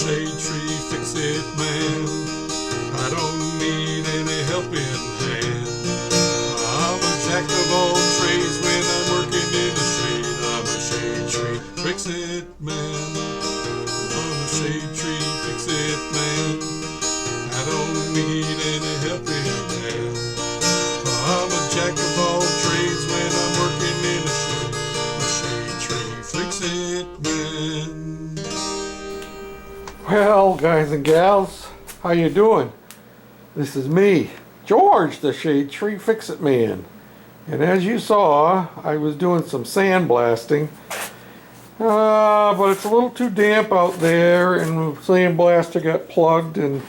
shade tree fix-it man. I don't need any helping hand. I'm a jack of all trades when I'm working in the shade. I'm a shade tree fix-it man. I'm a shade tree fix-it man. I don't need any helping hand. I'm a jack of all trades when I'm working in the shade. A shade tree fix-it man. Well, guys and gals, how you doing? This is me, George, the Shade Tree Fix-It Man. And as you saw, I was doing some sandblasting. But it's a little too damp out there, and the sandblaster got plugged, and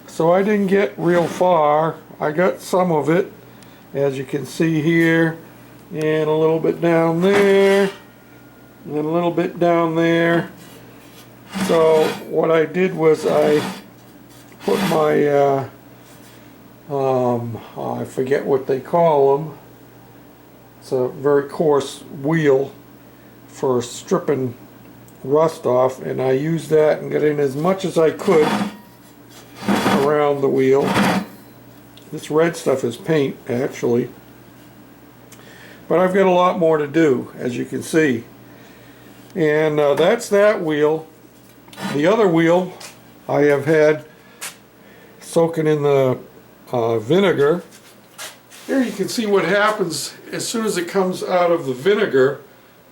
so I didn't get real far. I got some of it, as you can see here, and a little bit down there, and a little bit down there. So what I did was I put my, I forget what they call them. It's a very coarse wheel for stripping rust off, and I used that and got in as much as I could around the wheel. This red stuff is paint, actually. But I've got a lot more to do, as you can see. And that's that wheel. The other wheel I have had soaking in the vinegar. Here you can see what happens as soon as it comes out of the vinegar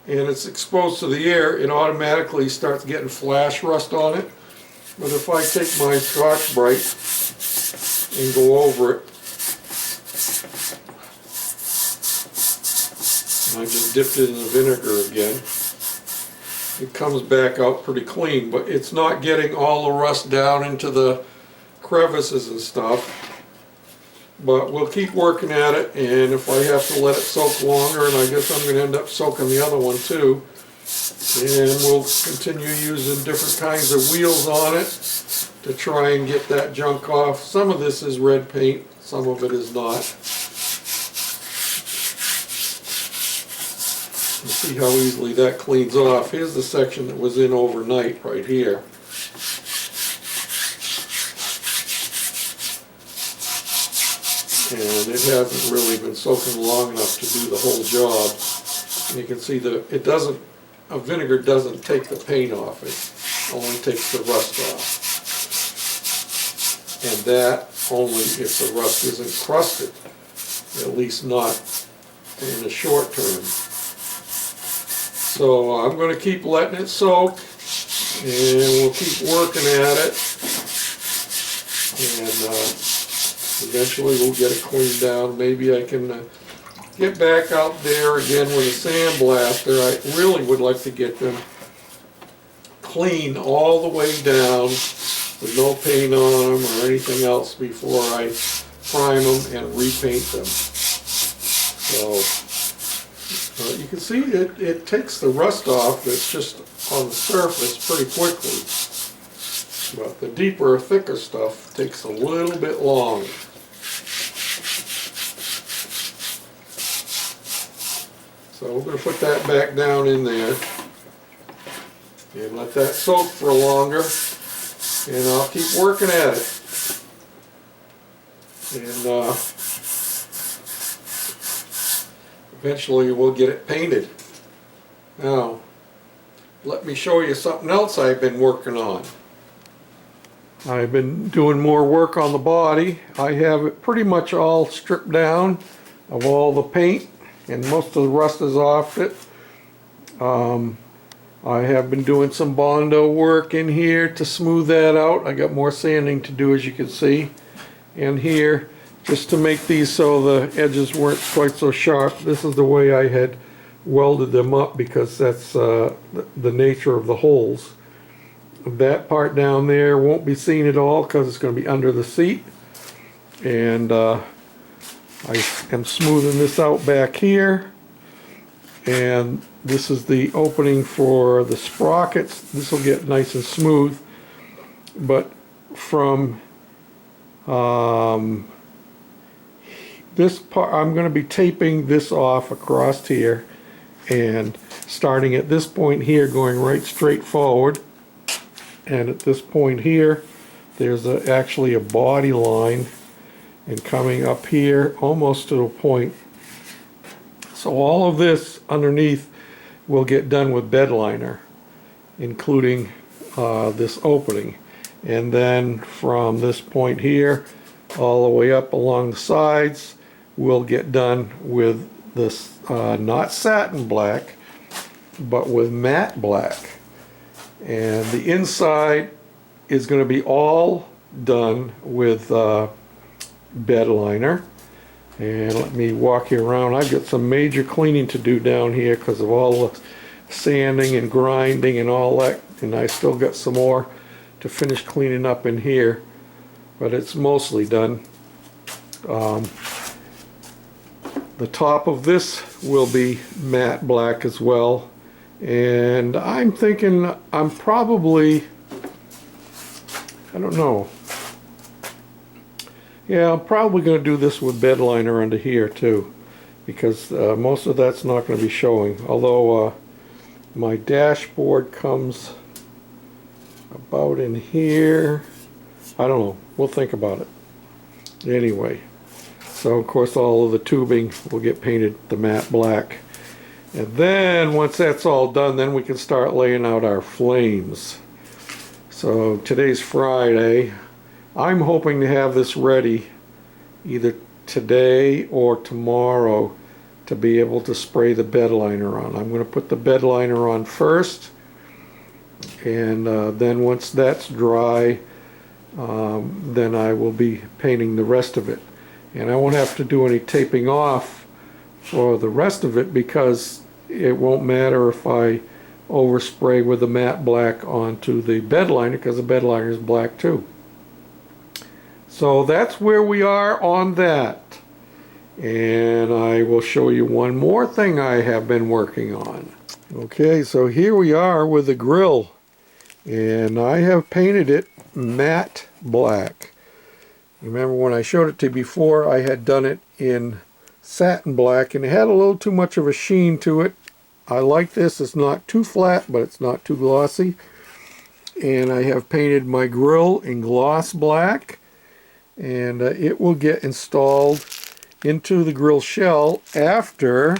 and it's exposed to the air. It automatically starts getting flash rust on it. But if I take my Scotch-Brite and go over it, I just dipped it in the vinegar again. It comes back out pretty clean, but it's not getting all the rust down into the crevices and stuff. But we'll keep working at it, and if I have to let it soak longer, and I guess I'm going to end up soaking the other one too, and we'll continue using different kinds of wheels on it to try and get that junk off. Some of this is red paint, some of it is not. See how easily that cleans off. Here's the section that was in overnight right here. And it hasn't really been soaking long enough to do the whole job. And you can see that it doesn't, vinegar doesn't take the paint off. It only takes the rust off. And that only if the rust isn't crusted, at least not in the short term. So I'm going to keep letting it soak, and we'll keep working at it, and eventually we'll get it cleaned down. Maybe I can get back out there again with a sandblaster. I really would like to get them clean all the way down with no paint on them or anything else before I prime them and repaint them. So you can see it takes the rust off that's just on the surface pretty quickly. But the deeper, thicker stuff takes a little bit longer. So we're going to put that back down in there and let that soak for longer, and I'll keep working at it. And eventually we'll get it painted. Now, let me show you something else I've been working on. I've been doing more work on the body. I have it pretty much all stripped down of all the paint, and most of the rust is off it. I have been doing some Bondo work in here to smooth that out. I got more sanding to do, as you can see. And here, just to make these so the edges weren't quite so sharp. This is the way I had welded them up, because that's the nature of the holes. That part down there won't be seen at all because it's going to be under the seat. And I am smoothing this out back here. And this is the opening for the sprockets. This will get nice and smooth. But from this part, I'm going to be taping this off across here, and starting at this point here, going right straight forward. and at this point here there's actually a body line, and coming up here almost to a point. So all of this underneath will get done with bed liner, including this opening. And then from this point here all the way up along the sides we'll get done with this not satin black but with matte black. And the inside is going to be all done with bed liner. And let me walk you around. I've got some major cleaning to do down here because of all the sanding and grinding and all that, and I still got some more to finish cleaning up in here, but it's mostly done. The top of this will be matte black as well, and I'm thinking I'm probably, I don't know, yeah, I'm probably going to do this with bed liner under here too, because most of that's not going to be showing, although my dashboard comes about in here. I don't know, we'll think about it. Anyway, so of course all of the tubing will get painted the matte black, and then once that's all done, then we can start laying out our flames. So today's Friday. I'm hoping to have this ready either today or tomorrow to be able to spray the bed liner on. I'm going to put the bed liner on first, and then once that's dry, then I will be painting the rest of it. And I won't have to do any taping off for the rest of it, because it won't matter if I overspray with the matte black onto the bed liner, because the bed liner is black too. So that's where we are on that. And I will show you one more thing I have been working on. Okay, so here we are with the grill, and I have painted it matte black. Remember when I showed it to you before, I had done it in satin black, and it had a little too much of a sheen to it. I like this. It's not too flat, but it's not too glossy. And I have painted my grill in gloss black, and it will get installed into the grill shell after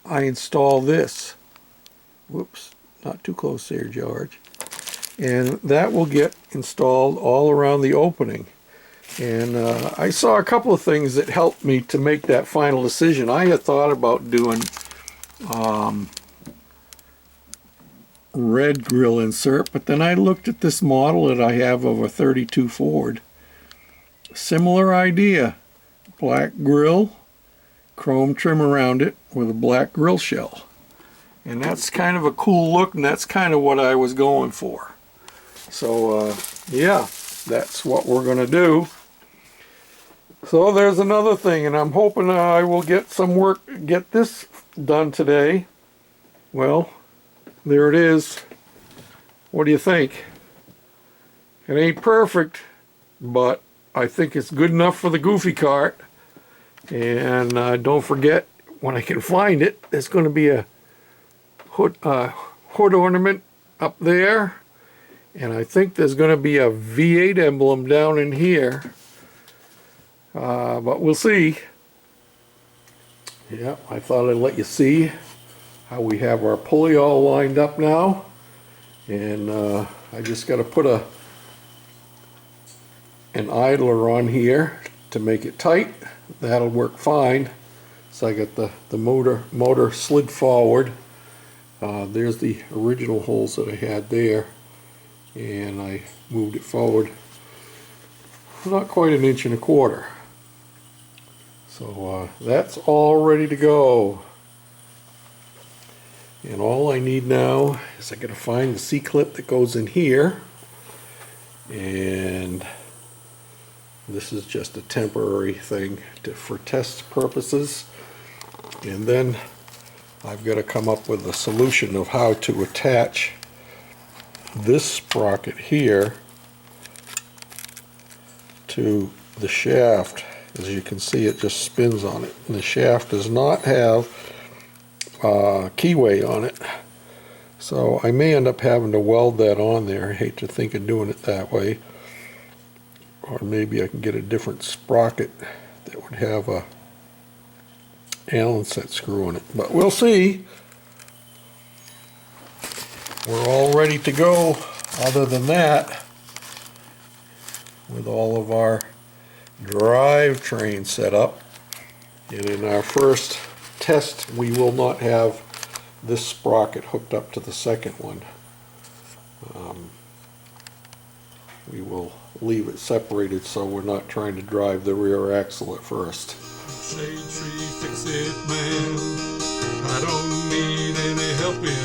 I install this. Whoops, not too close there, George. And that will get installed all around the opening. And I saw a couple of things that helped me to make that final decision. I had thought about doing red grill insert, but then I looked at this model that I have of a 32 Ford. Similar idea. Black grill, chrome trim around it with a black grill shell. And that's kind of a cool look, and that's kind of what I was going for. So yeah, that's what we're going to do. So there's another thing, and I'm hoping I will get this done today. Well, there it is. What do you think? It ain't perfect, but I think it's good enough for the Goofy cart. And don't forget, when I can find it, there's going to be a hood ornament up there, and I think there's going to be a V8 emblem down in here, but we'll see. Yeah, I thought I'd let you see how we have our pulley all lined up now, and I just got to put an idler on here to make it tight. That'll work fine. So I got the motor slid forward. There's the original holes that I had there, and I moved it forward not quite 1.25 inches. So that's all ready to go. And all I need now is I gotta find the C-clip that goes in here, and this is just a temporary thing for test purposes. And then I've got to come up with a solution of how to attach this sprocket here to the shaft. As you can see, it just spins on it. And the shaft does not have keyway on it. So I may end up having to weld that on there. I hate to think of doing it that way. Or maybe I can get a different sprocket that would have a Allen set screw in it. But we'll see. We're all ready to go other than that, with all of our drivetrain set up. And in our first test, we will not have this sprocket hooked up to the second one. We will leave it separated so we're not trying to drive the rear axle at first. Shade tree, fix it man. I don't need any help in